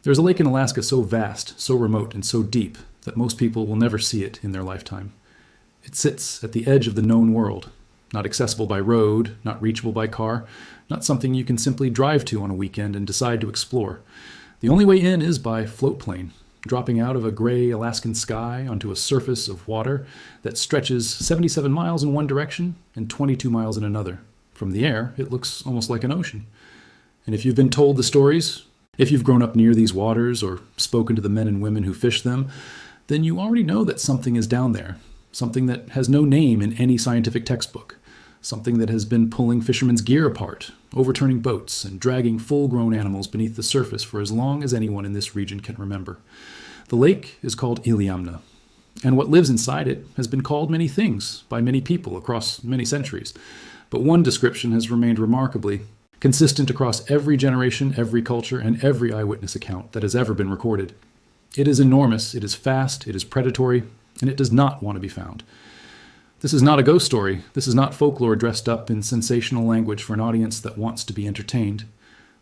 There's a lake in Alaska so vast, so remote, and so deep that most people will never see it in their lifetime. It sits at the edge of the known world, not accessible by road, not reachable by car, not something you can simply drive to on a weekend and decide to explore. The only way in is by float plane, dropping out of a gray Alaskan sky onto a surface of water that stretches 77 miles in one direction and 22 miles in another. From the air, it looks almost like an ocean. And if you've been told the stories, if you've grown up near these waters or spoken to the men and women who fish them, then you already know that something is down there, something that has no name in any scientific textbook, something that has been pulling fishermen's gear apart, overturning boats, and dragging full-grown animals beneath the surface for as long as anyone in this region can remember. The lake is called Iliamna, and what lives inside it has been called many things by many people across many centuries. But one description has remained remarkably consistent across every generation, every culture, and every eyewitness account that has ever been recorded. It is enormous, it is fast, it is predatory, and it does not want to be found. This is not a ghost story. This is not folklore dressed up in sensational language for an audience that wants to be entertained.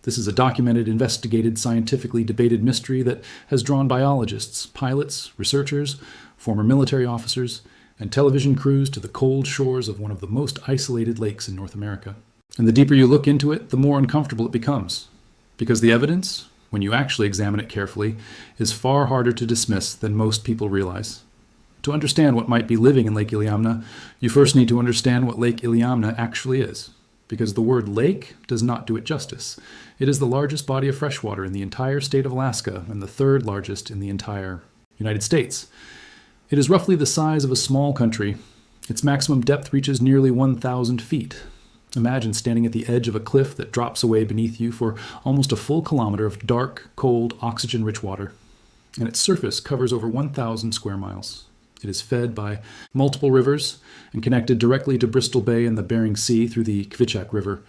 This is a documented, investigated, scientifically debated mystery that has drawn biologists, pilots, researchers, former military officers, and television crews to the cold shores of one of the most isolated lakes in North America. And the deeper you look into it, the more uncomfortable it becomes. Because the evidence, when you actually examine it carefully, is far harder to dismiss than most people realize. To understand what might be living in Lake Iliamna, you first need to understand what Lake Iliamna actually is. Because the word lake does not do it justice. It is the largest body of freshwater in the entire state of Alaska and the third largest in the entire United States. It is roughly the size of a small country. Its maximum depth reaches nearly 1,000 feet. Imagine standing at the edge of a cliff that drops away beneath you for almost a full kilometer of dark, cold, oxygen-rich water. And its surface covers over 1,000 square miles. It is fed by multiple rivers and connected directly to Bristol Bay and the Bering Sea through the Kvichak River.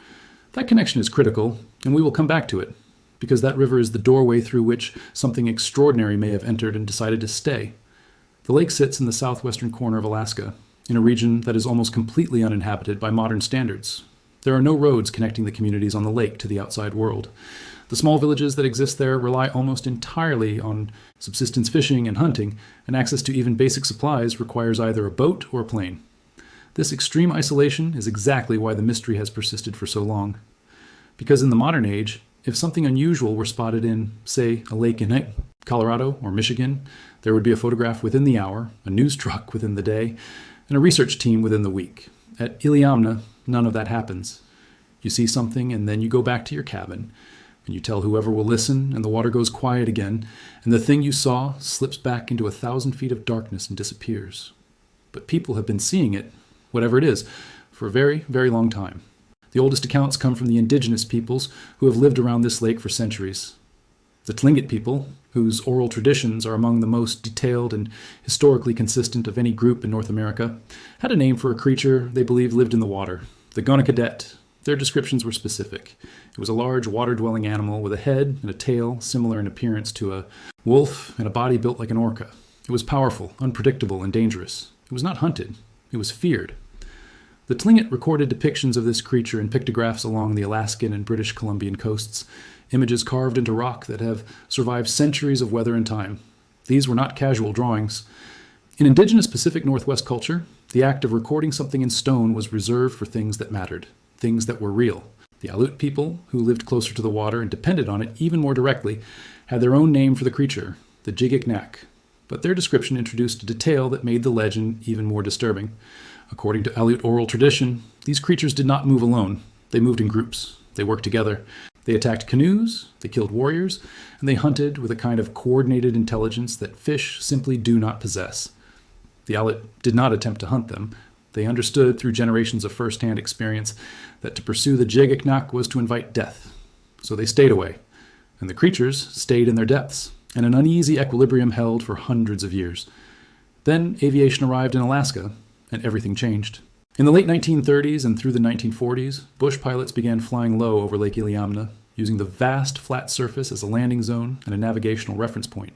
That connection is critical, and we will come back to it, because that river is the doorway through which something extraordinary may have entered and decided to stay. The lake sits in the southwestern corner of Alaska, in a region that is almost completely uninhabited by modern standards. There are no roads connecting the communities on the lake to the outside world. The small villages that exist there rely almost entirely on subsistence fishing and hunting, and access to even basic supplies requires either a boat or a plane. This extreme isolation is exactly why the mystery has persisted for so long. Because in the modern age, if something unusual were spotted in, say, a lake in Colorado or Michigan, there would be a photograph within the hour, a news truck within the day, and a research team within the week. At Iliamna, none of that happens. You see something and then you go back to your cabin, and you tell whoever will listen, and the water goes quiet again, and the thing you saw slips back into 1,000 feet of darkness and disappears. But people have been seeing it, whatever it is, for a very, very long time. The oldest accounts come from the indigenous peoples who have lived around this lake for centuries. The Tlingit people, whose oral traditions are among the most detailed and historically consistent of any group in North America, had a name for a creature they believed lived in the water, the Gonakadet. Their descriptions were specific. It was a large water-dwelling animal with a head and a tail similar in appearance to a wolf and a body built like an orca. It was powerful, unpredictable, and dangerous. It was not hunted. It was feared. The Tlingit recorded depictions of this creature in pictographs along the Alaskan and British Columbian coasts, images carved into rock that have survived centuries of weather and time. These were not casual drawings. In indigenous Pacific Northwest culture, the act of recording something in stone was reserved for things that mattered, things that were real. The Aleut people, who lived closer to the water and depended on it even more directly, had their own name for the creature, the Jigiknak. But their description introduced a detail that made the legend even more disturbing. According to Aleut oral tradition, these creatures did not move alone. They moved in groups. They worked together. They attacked canoes, they killed warriors, and they hunted with a kind of coordinated intelligence that fish simply do not possess. The Aleut did not attempt to hunt them. They understood through generations of first-hand experience that to pursue the Jigiknak was to invite death. So they stayed away, and the creatures stayed in their depths, and an uneasy equilibrium held for hundreds of years. Then aviation arrived in Alaska, and everything changed. In the late 1930s and through the 1940s, bush pilots began flying low over Lake Iliamna, using the vast flat surface as a landing zone and a navigational reference point.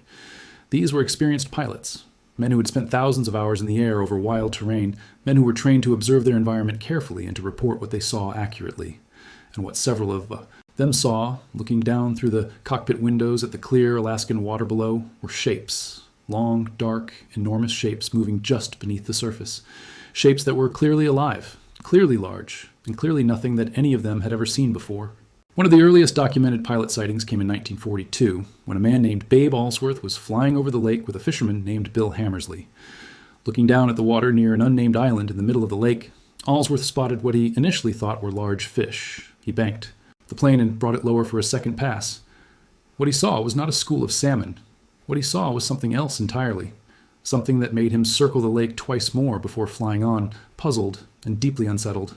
These were experienced pilots, men who had spent thousands of hours in the air over wild terrain, men who were trained to observe their environment carefully and to report what they saw accurately. And what several of Them saw, looking down through the cockpit windows at the clear Alaskan water below, were shapes. Long, dark, enormous shapes moving just beneath the surface. Shapes that were clearly alive, clearly large, and clearly nothing that any of them had ever seen before. One of the earliest documented pilot sightings came in 1942, when a man named Babe Allsworth was flying over the lake with a fisherman named Bill Hammersley. Looking down at the water near an unnamed island in the middle of the lake, Allsworth spotted what he initially thought were large fish. He banked the plane and brought it lower for a second pass. What he saw was not a school of salmon. What he saw was something else entirely, something that made him circle the lake twice more before flying on, puzzled and deeply unsettled.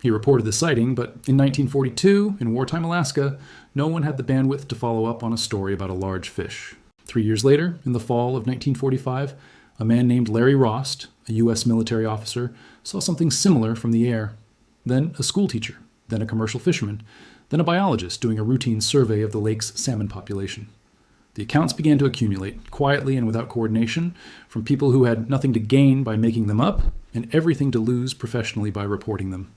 He reported the sighting, but in 1942, in wartime Alaska, no one had the bandwidth to follow up on a story about a large fish. 3 years later, in the fall of 1945, a man named Larry Rost, a U.S. military officer, saw something similar from the air. Then a schoolteacher, then a commercial fisherman, then a biologist doing a routine survey of the lake's salmon population. The accounts began to accumulate, quietly and without coordination, from people who had nothing to gain by making them up and everything to lose professionally by reporting them.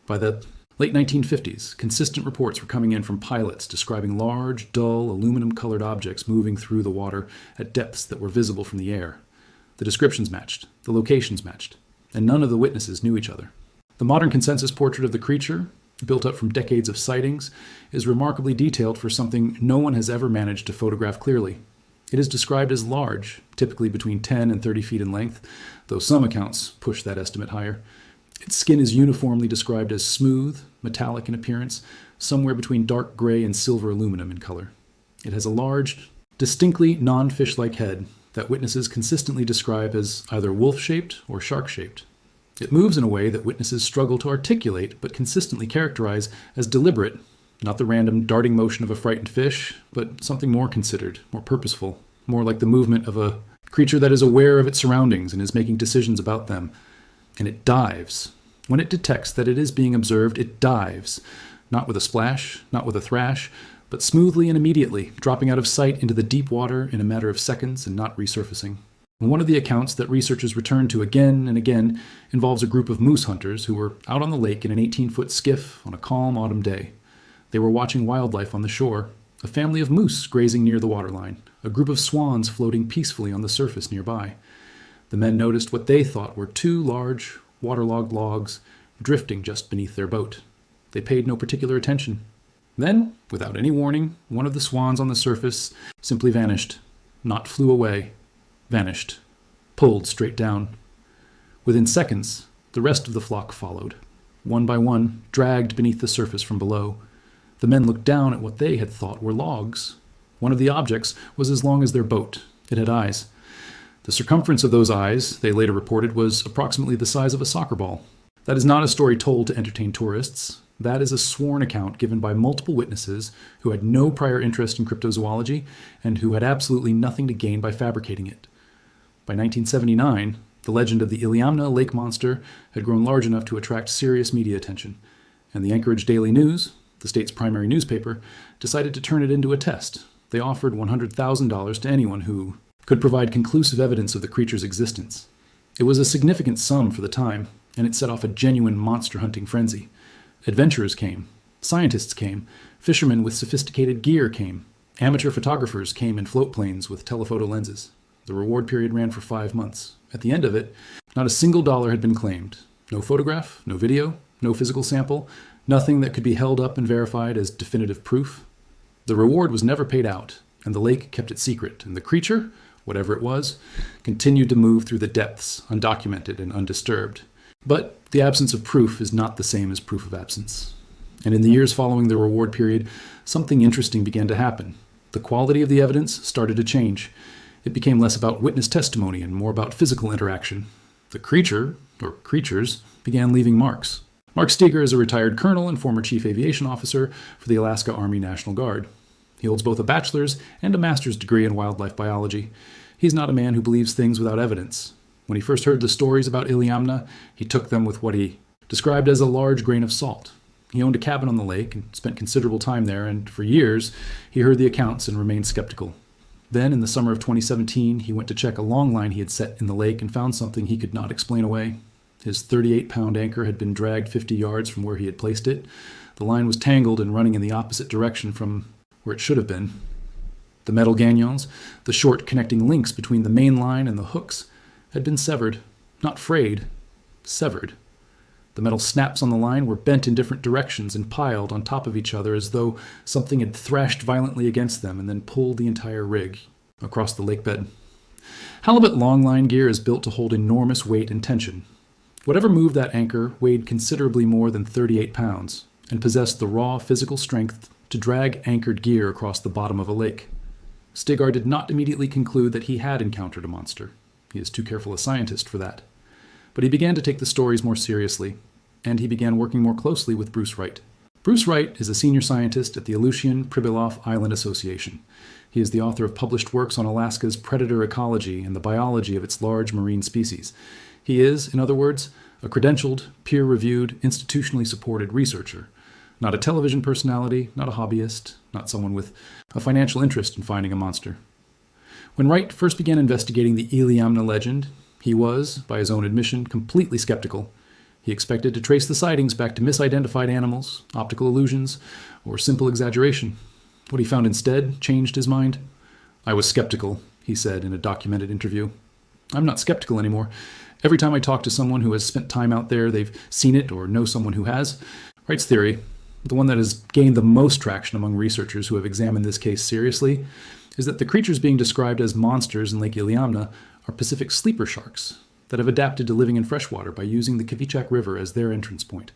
By the late 1950s, consistent reports were coming in from pilots describing large, dull, aluminum-colored objects moving through the water at depths that were visible from the air. The descriptions matched, the locations matched, and none of the witnesses knew each other. The modern consensus portrait of the creature, built up from decades of sightings, is remarkably detailed for something no one has ever managed to photograph clearly. It is described as large, typically between 10 and 30 feet in length, though some accounts push that estimate higher. Its skin is uniformly described as smooth, metallic in appearance, somewhere between dark gray and silver aluminum in color. It has a large, distinctly non-fish-like head that witnesses consistently describe as either wolf-shaped or shark-shaped. It moves in a way that witnesses struggle to articulate but consistently characterize as deliberate, not the random darting motion of a frightened fish, but something more considered, more purposeful, more like the movement of a creature that is aware of its surroundings and is making decisions about them. And it dives. When it detects that it is being observed, it dives, not with a splash, not with a thrash, but smoothly and immediately, dropping out of sight into the deep water in a matter of seconds and not resurfacing. One of the accounts that researchers return to again and again involves a group of moose hunters who were out on the lake in an 18-foot skiff on a calm autumn day. They were watching wildlife on the shore, a family of moose grazing near the waterline, a group of swans floating peacefully on the surface nearby. The men noticed what they thought were two large, waterlogged logs drifting just beneath their boat. They paid no particular attention. Then, without any warning, one of the swans on the surface simply vanished. Not flew away. Vanished. Pulled straight down. Within seconds, the rest of the flock followed. One by one, dragged beneath the surface from below. The men looked down at what they had thought were logs. One of the objects was as long as their boat. It had eyes. The circumference of those eyes, they later reported, was approximately the size of a soccer ball. That is not a story told to entertain tourists. That is a sworn account given by multiple witnesses who had no prior interest in cryptozoology and who had absolutely nothing to gain by fabricating it. By 1979, the legend of the Iliamna lake monster had grown large enough to attract serious media attention, and the Anchorage Daily News, the state's primary newspaper, decided to turn it into a test. They offered $100,000 to anyone who could provide conclusive evidence of the creature's existence. It was a significant sum for the time, and it set off a genuine monster-hunting frenzy. Adventurers came, scientists came, fishermen with sophisticated gear came, amateur photographers came in float planes with telephoto lenses. The reward period ran for 5 months. At the end of it, not a single dollar had been claimed. No photograph, no video, no physical sample, nothing that could be held up and verified as definitive proof. The reward was never paid out, and the lake kept it secret, and the creature, whatever it was, continued to move through the depths, undocumented and undisturbed. But the absence of proof is not the same as proof of absence. And in the years following the reward period, something interesting began to happen. The quality of the evidence started to change. It became less about witness testimony and more about physical interaction. The creature, or creatures, began leaving marks. Mark Steger is a retired colonel and former chief aviation officer for the Alaska Army National Guard. He holds both a bachelor's and a master's degree in wildlife biology. He's not a man who believes things without evidence. When he first heard the stories about Iliamna, he took them with what he described as a large grain of salt. He owned a cabin on the lake and spent considerable time there, and for years he heard the accounts and remained skeptical. Then, in the summer of 2017, he went to check a long line he had set in the lake and found something he could not explain away. His 38-pound anchor had been dragged 50 yards from where he had placed it. The line was tangled and running in the opposite direction from where it should have been. The metal ganyons, the short connecting links between the main line and the hooks, had been severed. Not frayed, severed. The metal snaps on the line were bent in different directions and piled on top of each other as though something had thrashed violently against them and then pulled the entire rig across the lake bed. Halibut longline gear is built to hold enormous weight and tension. Whatever moved that anchor weighed considerably more than 38 pounds and possessed the raw physical strength to drag anchored gear across the bottom of a lake. Stigar did not immediately conclude that he had encountered a monster. He is too careful a scientist for that. But he began to take the stories more seriously, and he began working more closely with Bruce Wright. Bruce Wright is a senior scientist at the Aleutian Pribilof Island Association. He is the author of published works on Alaska's predator ecology and the biology of its large marine species. He is, in other words, a credentialed, peer-reviewed, institutionally supported researcher. Not a television personality, not a hobbyist, not someone with a financial interest in finding a monster. When Wright first began investigating the Iliamna legend, he was, by his own admission, completely skeptical. He expected to trace the sightings back to misidentified animals, optical illusions, or simple exaggeration. What he found instead changed his mind. "I was skeptical," he said in a documented interview. "I'm not skeptical anymore. Every time I talk to someone who has spent time out there, they've seen it or know someone who has." Wright's theory, the one that has gained the most traction among researchers who have examined this case seriously, is that the creatures being described as monsters in Lake Iliamna are Pacific sleeper sharks that have adapted to living in freshwater by using the Kvichak River as their entrance point.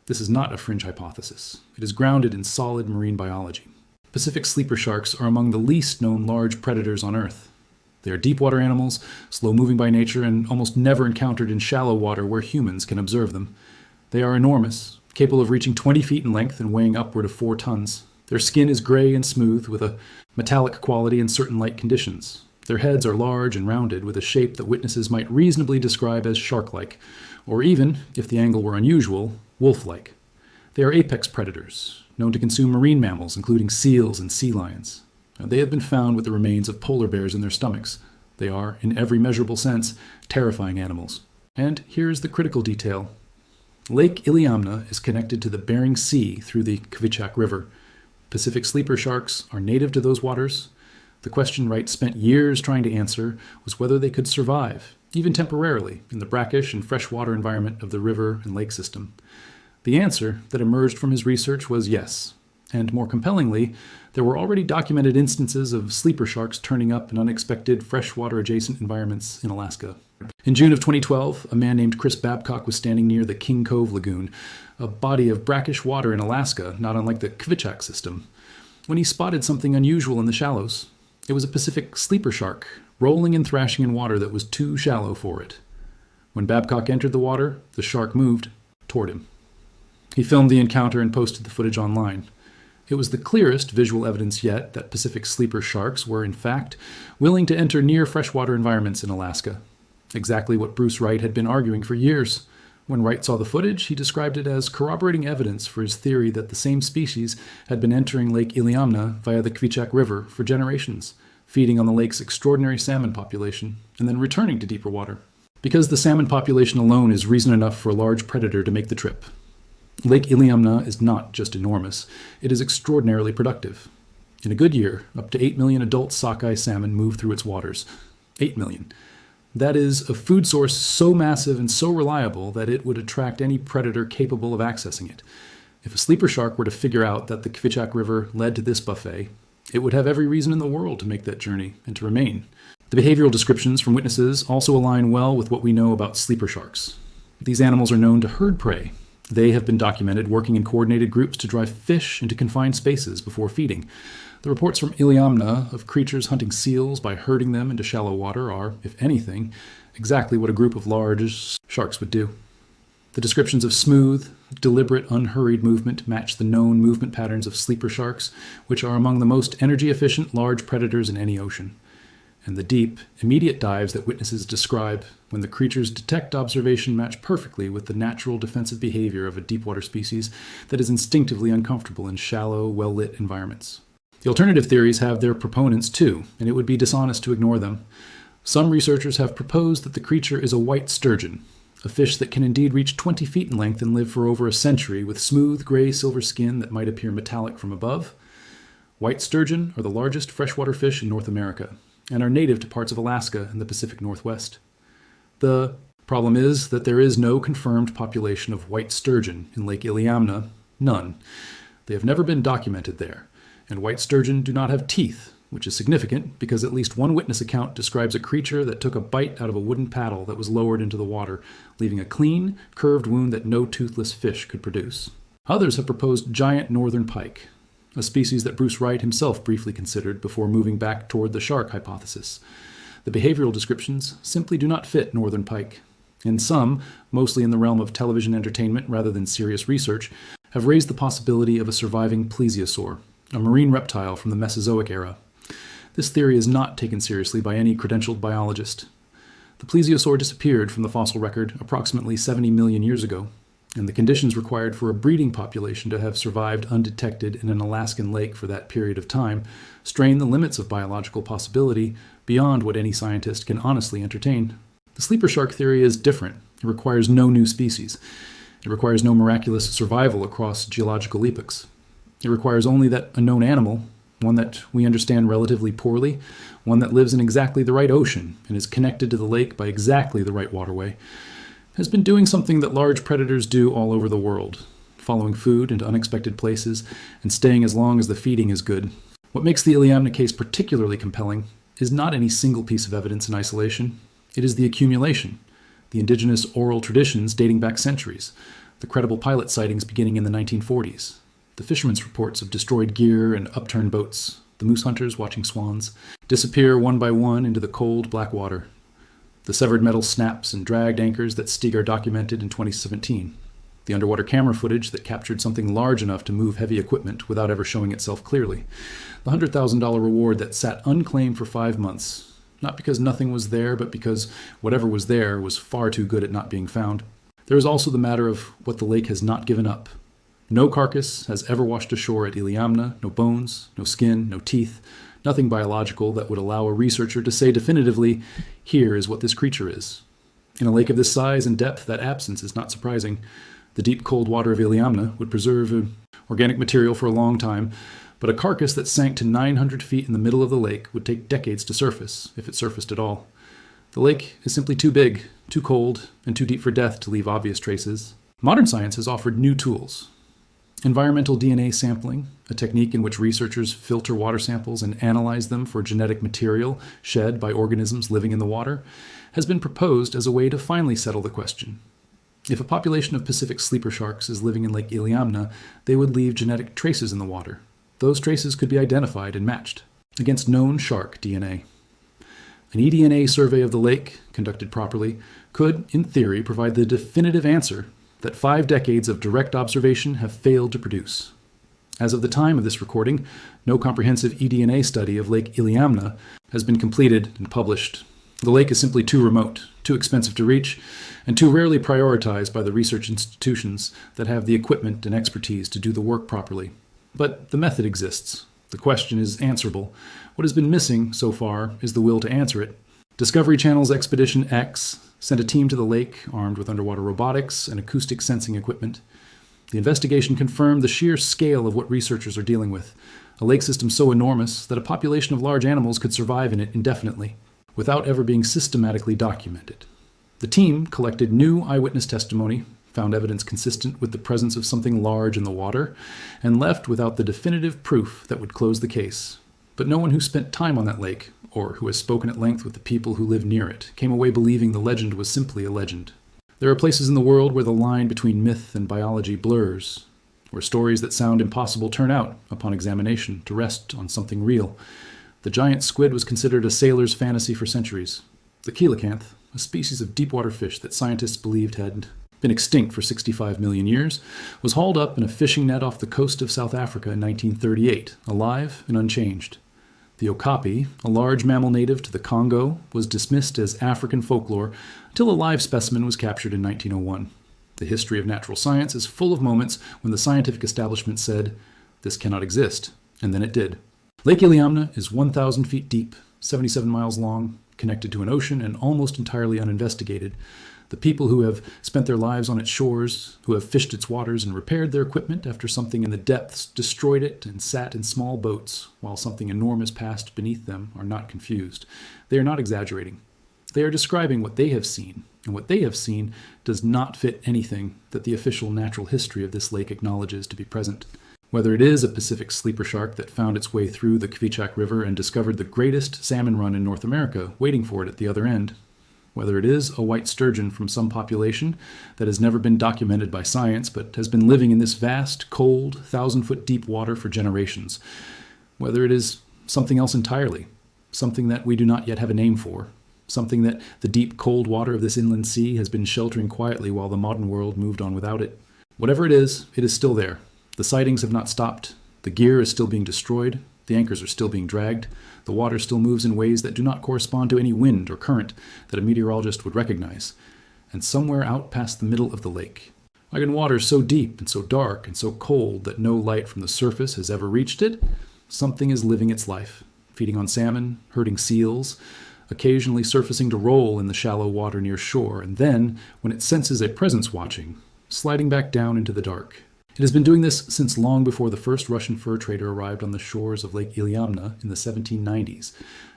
This is not a fringe hypothesis. It is grounded in solid marine biology. Pacific sleeper sharks are among the least known large predators on Earth. They are deep-water animals, slow-moving by nature, and almost never encountered in shallow water where humans can observe them. They are enormous, capable of reaching 20 feet in length and weighing upward of 4 tons. Their skin is gray and smooth, with a metallic quality in certain light conditions. Their heads are large and rounded, with a shape that witnesses might reasonably describe as shark-like, or even, if the angle were unusual, wolf-like. They are apex predators, known to consume marine mammals, including seals and sea lions. They have been found with the remains of polar bears in their stomachs. They are, in every measurable sense, terrifying animals. And here is the critical detail. Lake Iliamna is connected to the Bering Sea through the Kvichak River. Pacific sleeper sharks are native to those waters. The question Wright spent years trying to answer was whether they could survive, even temporarily, in the brackish and freshwater environment of the river and lake system. The answer that emerged from his research was yes. And more compellingly, there were already documented instances of sleeper sharks turning up in unexpected freshwater-adjacent environments in Alaska. In June of 2012, a man named Chris Babcock was standing near the King Cove Lagoon, a body of brackish water in Alaska, not unlike the Kvichak system, when he spotted something unusual in the shallows. It was a Pacific sleeper shark, rolling and thrashing in water that was too shallow for it. When Babcock entered the water, the shark moved toward him. He filmed the encounter and posted the footage online. It was the clearest visual evidence yet that Pacific sleeper sharks were, in fact, willing to enter near freshwater environments in Alaska. Exactly what Bruce Wright had been arguing for years. When Wright saw the footage, he described it as corroborating evidence for his theory that the same species had been entering Lake Iliamna via the Kvichak River for generations, feeding on the lake's extraordinary salmon population, and then returning to deeper water. Because the salmon population alone is reason enough for a large predator to make the trip. Lake Iliamna is not just enormous, it is extraordinarily productive. In a good year, up to 8 million adult sockeye salmon move through its waters. 8 million. That is a food source so massive and so reliable that it would attract any predator capable of accessing it. If a sleeper shark were to figure out that the Kvichak River led to this buffet, it would have every reason in the world to make that journey and to remain. The behavioral descriptions from witnesses also align well with what we know about sleeper sharks. These animals are known to herd prey. They have been documented working in coordinated groups to drive fish into confined spaces before feeding. The reports from Iliamna of creatures hunting seals by herding them into shallow water are, if anything, exactly what a group of large sharks would do. The descriptions of smooth, deliberate, unhurried movement match the known movement patterns of sleeper sharks, which are among the most energy-efficient large predators in any ocean. And the deep, immediate dives that witnesses describe when the creature's detect observation match perfectly with the natural defensive behavior of a deepwater species that is instinctively uncomfortable in shallow, well-lit environments. The alternative theories have their proponents too, and it would be dishonest to ignore them. Some researchers have proposed that the creature is a white sturgeon, a fish that can indeed reach 20 feet in length and live for over a century with smooth gray-silver skin that might appear metallic from above. White sturgeon are the largest freshwater fish in North America and are native to parts of Alaska and the Pacific Northwest. The problem is that there is no confirmed population of white sturgeon in Lake Iliamna, none. They have never been documented there, and white sturgeon do not have teeth, which is significant because at least one witness account describes a creature that took a bite out of a wooden paddle that was lowered into the water, leaving a clean, curved wound that no toothless fish could produce. Others have proposed giant northern pike, a species that Bruce Wright himself briefly considered before moving back toward the shark hypothesis. The behavioral descriptions simply do not fit northern pike, and some, mostly in the realm of television entertainment rather than serious research, have raised the possibility of a surviving plesiosaur, a marine reptile from the Mesozoic era. This theory is not taken seriously by any credentialed biologist. The plesiosaur disappeared from the fossil record approximately 70 million years ago, and the conditions required for a breeding population to have survived undetected in an Alaskan lake for that period of time strain the limits of biological possibility beyond what any scientist can honestly entertain. The sleeper shark theory is different. It requires no new species. It requires no miraculous survival across geological epochs. It requires only that a known animal, one that we understand relatively poorly, one that lives in exactly the right ocean and is connected to the lake by exactly the right waterway, has been doing something that large predators do all over the world, following food into unexpected places and staying as long as the feeding is good. What makes the Iliamna case particularly compelling is not any single piece of evidence in isolation. It is the accumulation, the indigenous oral traditions dating back centuries, the credible pilot sightings beginning in the 1940s, the fishermen's reports of destroyed gear and upturned boats, the moose hunters watching swans disappear one by one into the cold black water, the severed metal snaps and dragged anchors that Steger documented in 2017, the underwater camera footage that captured something large enough to move heavy equipment without ever showing itself clearly, the $100,000 reward that sat unclaimed for 5 months, not because nothing was there, but because whatever was there was far too good at not being found. There is also the matter of what the lake has not given up. No carcass has ever washed ashore at Iliamna, no bones, no skin, no teeth, nothing biological that would allow a researcher to say definitively, here is what this creature is. In a lake of this size and depth, that absence is not surprising. The deep cold water of Iliamna would preserve organic material for a long time, but a carcass that sank to 900 feet in the middle of the lake would take decades to surface, if it surfaced at all. The lake is simply too big, too cold, and too deep for death to leave obvious traces. Modern science has offered new tools. Environmental DNA sampling, a technique in which researchers filter water samples and analyze them for genetic material shed by organisms living in the water, has been proposed as a way to finally settle the question. If a population of Pacific sleeper sharks is living in Lake Iliamna, they would leave genetic traces in the water. Those traces could be identified and matched against known shark DNA. An eDNA survey of the lake, conducted properly, could, in theory, provide the definitive answer that 5 decades of direct observation have failed to produce. As of the time of this recording, no comprehensive eDNA study of Lake Iliamna has been completed and published. The lake is simply too remote, too expensive to reach, and too rarely prioritized by the research institutions that have the equipment and expertise to do the work properly. But the method exists. The question is answerable. What has been missing so far is the will to answer it. Discovery Channel's Expedition X sent a team to the lake armed with underwater robotics and acoustic sensing equipment. The investigation confirmed the sheer scale of what researchers are dealing with, a lake system so enormous that a population of large animals could survive in it indefinitely, without ever being systematically documented. The team collected new eyewitness testimony, found evidence consistent with the presence of something large in the water, and left without the definitive proof that would close the case. But no one who spent time on that lake, or who has spoken at length with the people who live near it, came away believing the legend was simply a legend. There are places in the world where the line between myth and biology blurs, where stories that sound impossible turn out, upon examination, to rest on something real. The giant squid was considered a sailor's fantasy for centuries. The coelacanth, a species of deep-water fish that scientists believed had been extinct for 65 million years, was hauled up in a fishing net off the coast of South Africa in 1938, alive and unchanged. The okapi, a large mammal native to the Congo, was dismissed as African folklore until a live specimen was captured in 1901. The history of natural science is full of moments when the scientific establishment said, "This cannot exist," and then it did. Lake Iliamna is 1,000 feet deep, 77 miles long, connected to an ocean and almost entirely uninvestigated. The people who have spent their lives on its shores, who have fished its waters and repaired their equipment after something in the depths destroyed it and sat in small boats while something enormous passed beneath them, are not confused. They are not exaggerating. They are describing what they have seen, and what they have seen does not fit anything that the official natural history of this lake acknowledges to be present. Whether it is a Pacific sleeper shark that found its way through the Kvichak River and discovered the greatest salmon run in North America waiting for it at the other end, whether it is a white sturgeon from some population that has never been documented by science but has been living in this vast, cold, 1,000-foot deep water for generations, whether it is something else entirely, something that we do not yet have a name for, something that the deep, cold water of this inland sea has been sheltering quietly while the modern world moved on without it. Whatever it is still there. The sightings have not stopped. The gear is still being destroyed. The anchors are still being dragged. The water still moves in ways that do not correspond to any wind or current that a meteorologist would recognize. And somewhere out past the middle of the lake, like in water so deep and so dark and so cold that no light from the surface has ever reached it, something is living its life, feeding on salmon, herding seals, occasionally surfacing to roll in the shallow water near shore, and then, when it senses a presence watching, sliding back down into the dark. It has been doing this since long before the first Russian fur trader arrived on the shores of Lake Iliamna in the 1790s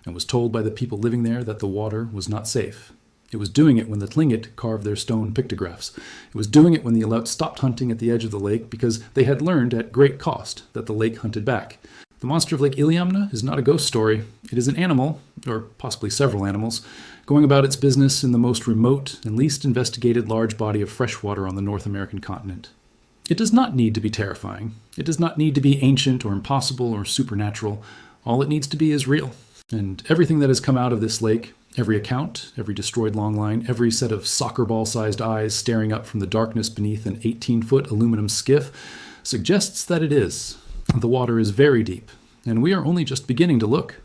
and was told by the people living there that the water was not safe. It was doing it when the Tlingit carved their stone pictographs. It was doing it when the Aleuts stopped hunting at the edge of the lake because they had learned at great cost that the lake hunted back. The monster of Lake Iliamna is not a ghost story. It is an animal, or possibly several animals, going about its business in the most remote and least investigated large body of freshwater on the North American continent. It does not need to be terrifying. It does not need to be ancient or impossible or supernatural. All it needs to be is real. And everything that has come out of this lake, every account, every destroyed longline, every set of soccer ball-sized eyes staring up from the darkness beneath an 18-foot aluminum skiff, suggests that it is. The water is very deep, and we are only just beginning to look.